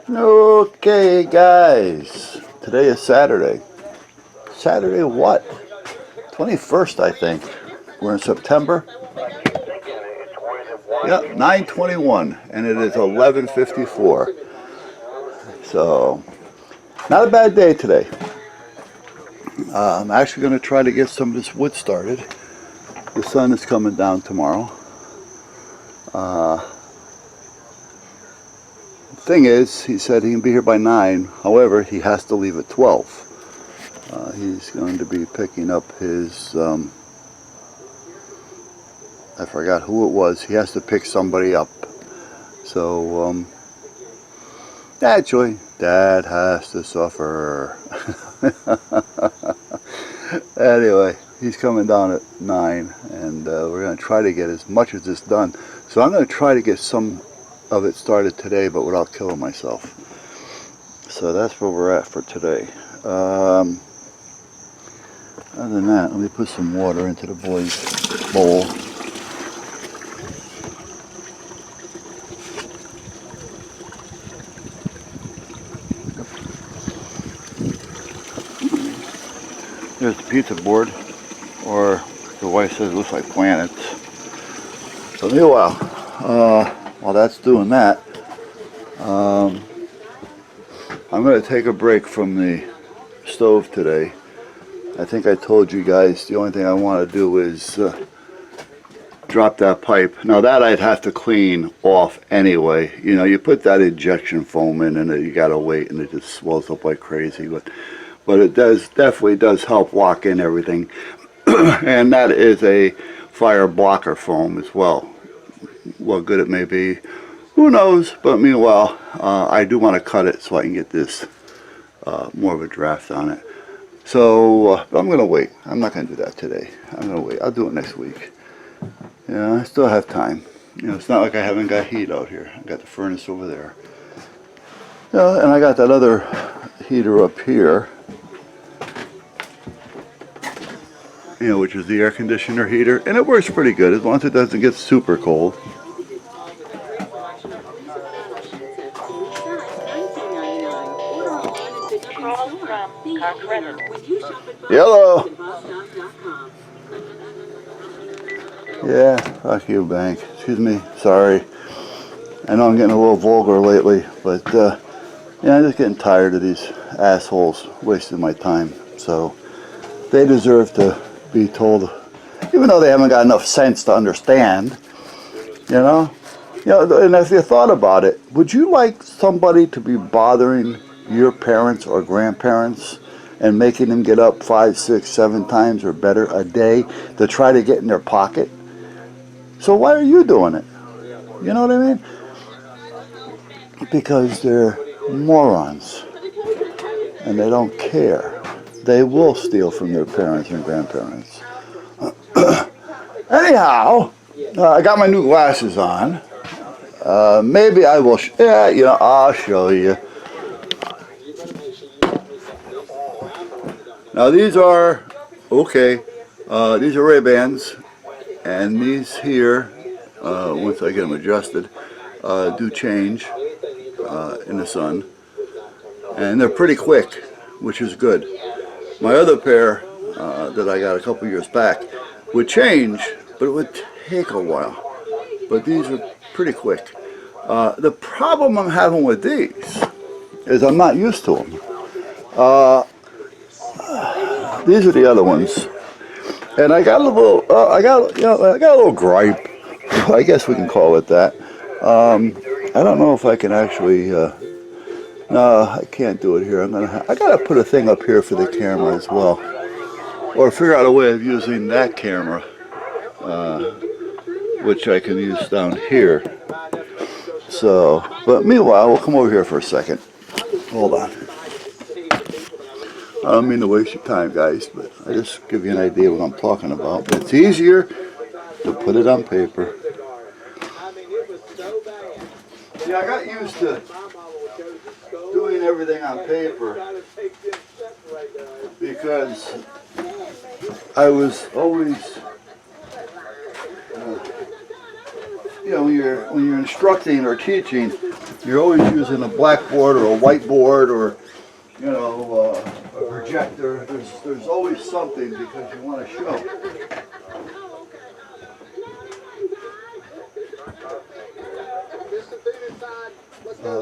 Okay, guys. Today is Saturday. Saturday what? 21st, I think. We're in September. Yep, 9/21, and it is 11:54. So, not a bad day today. I'm actually going to try to get some of this wood started. The sun is coming down tomorrow. Thing is, he said he can be here by 9. However, he has to leave at 12. He's going to be picking up his, I forgot who it was. He has to pick somebody up. So, naturally, Dad has to suffer. Anyway, he's coming down at 9, and we're going to try to get as much of this done. So I'm going to try to get some of it started today, but without killing myself. So that's where we're at for today. Other than that, let me put some water into the boys' bowl. There's the pizza board, or the wife says it looks like planets. So meanwhile, while that's doing that, I'm going to take a break from the stove today. I think I told you guys the only thing I want to do is drop that pipe. Now that I'd have to clean off anyway. You know, you put that injection foam in and you got to wait and it just swells up like crazy. But it definitely does help lock in everything. And that is a fire blocker foam as well. What good it may be, who knows? But meanwhile, I do want to cut it so I can get this more of a draft on it. So I'm going to wait. I'm not going to do that today. I'm going to wait. I'll do it next week. Yeah, I still have time. You know, it's not like I haven't got heat out here. I got the furnace over there. Yeah, and I got that other heater up here. You know, which is the air conditioner heater, and it works pretty good as long as it doesn't get super cold. Yellow. Yeah, fuck you, bank. Excuse me. Sorry. I know I'm getting a little vulgar lately, but yeah, I'm just getting tired of these assholes wasting my time. So they deserve to be told, even though they haven't got enough sense to understand. You know, and if you thought about it, would you like somebody to be bothering your parents or grandparents and making them get up 5, 6, 7 times or better a day to try to get in their pocket? So why are you doing it? You know what I mean? Because they're morons and they don't care. They will steal from their parents and grandparents. Anyhow, I got my new glasses on. Maybe I will, yeah, you know, I'll show you. Now these are, okay, these are Ray-Bans, and these here, once I get them adjusted, do change in the sun. And they're pretty quick, which is good. My other pair that I got a couple years back would change, but it would take a while. But these are pretty quick. The problem I'm having with these is I'm not used to them. These are the other ones, and I got a little, I got a little gripe. I guess we can call it that. I don't know if I can actually. No, I can't do it here. I gotta put a thing up here for the camera as well, or figure out a way of using that camera, which I can use down here. So, but meanwhile, we'll come over here for a second. Hold on. I don't mean to waste your time, guys, but I just give you an idea of what I'm talking about. It's easier to put it on paper. Yeah, I got used to doing everything on paper because I was always, you know, when you're instructing or teaching, you're always using a blackboard or a whiteboard or, you know, a projector. There's always something because you want to show.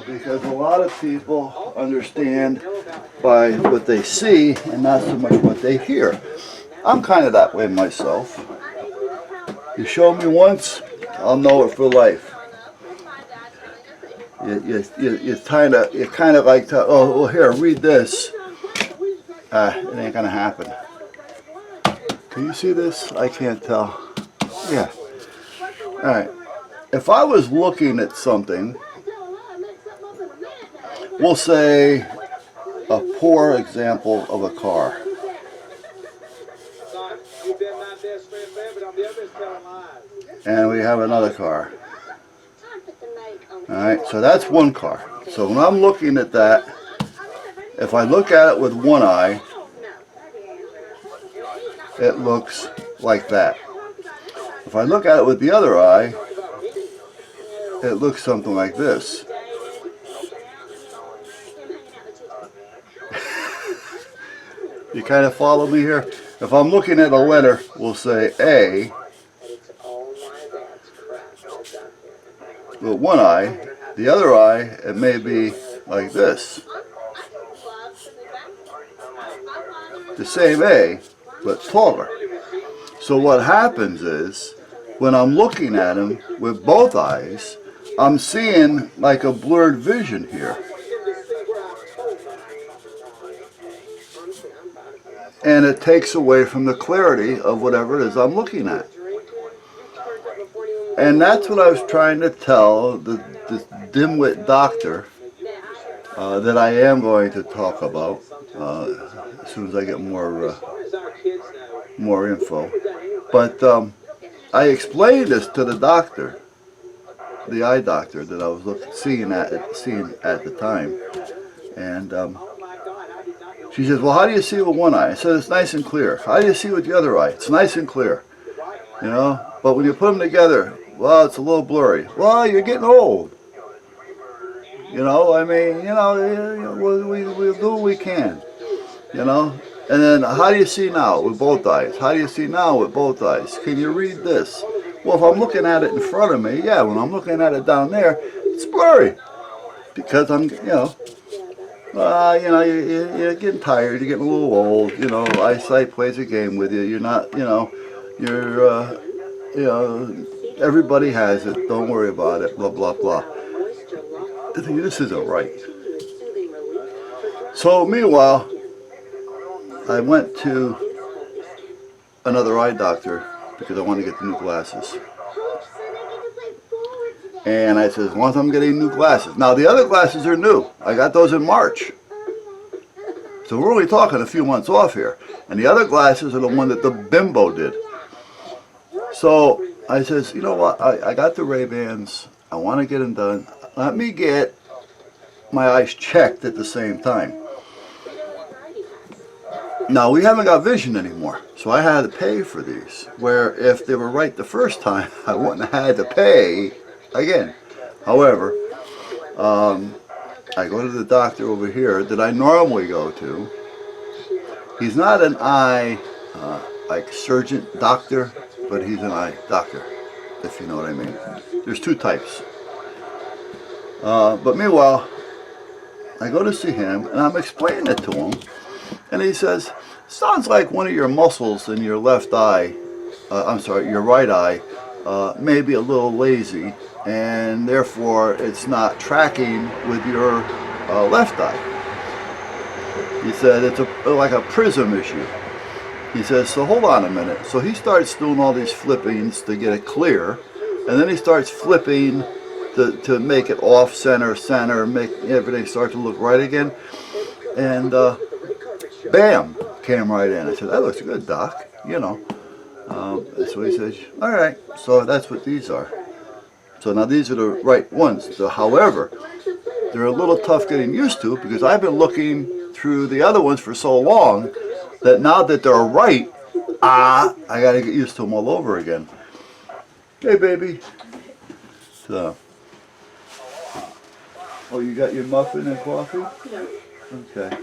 Because a lot of people understand by what they see and not so much what they hear. I'm kind of that way myself. You show me once, I'll know it for life. You kind of like to, oh, well, here, read this. It ain't gonna happen. Can you see this? I can't tell. Yeah. All right. If I was looking at something, we'll say a poor example of a car. And we have another car. Alright, so that's one car. So when I'm looking at that, if I look at it with one eye, it looks like that. If I look at it with the other eye, it looks something like this. You kind of follow me here? If I'm looking at a letter, we'll say A with one eye. The other eye, it may be like this. The same A, but taller. So what happens is, when I'm looking at him with both eyes, I'm seeing like a blurred vision here. And it takes away from the clarity of whatever it is I'm looking at. And that's what I was trying to tell this dimwit doctor that I am going to talk about as soon as I get more info. But I explained this to the doctor, the eye doctor that I was seeing at the time, and she says, well, how do you see with one eye? I said, it's nice and clear. How do you see with the other eye? It's nice and clear. You know, but when you put them together, well, it's a little blurry. Well, you're getting old. You know, I mean, you know, we'll do what we can. You know, and then how do you see now with both eyes? How do you see now with both eyes? Can you read this? Well, if I'm looking at it in front of me, yeah, when I'm looking at it down there, it's blurry. Because I'm, you know, you're getting tired, you're getting a little old, you know, eyesight plays a game with you. You're not, you know, everybody has it, don't worry about it, blah, blah, blah. This isn't right. So, meanwhile, I went to another eye doctor because I wanted to get the new glasses. And I said, as long as I'm getting new glasses. Now, the other glasses are new. I got those in March. So we're only talking a few months off here. And the other glasses are the one that the Bimbo did. So I says, you know what? I got the Ray-Bans. I want to get them done. Let me get my eyes checked at the same time. Now, we haven't got vision anymore. So I had to pay for these. Where if they were right the first time, I wouldn't have had to pay again. However, I go to the doctor over here that I normally go to. He's not an eye like surgeon doctor, but he's an eye doctor, if you know what I mean. There's two types. But meanwhile, I go to see him and I'm explaining it to him, and he says, sounds like one of your muscles in your left eye, your right eye, may be a little lazy, and therefore it's not tracking with your left eye. He said it's like a prism issue. He says, so hold on a minute. So he starts doing all these flippings to get it clear, and then he starts flipping to make it off center, make everything start to look right again. And bam, came right in. I said, that looks good, Doc, you know. So he says, all right, so that's what these are. So now these are the right ones. So, however, they're a little tough getting used to because I've been looking through the other ones for so long that now that they're right, I got to get used to them all over again. Hey, baby. So, Oh, you got your muffin and coffee? Yeah. Okay.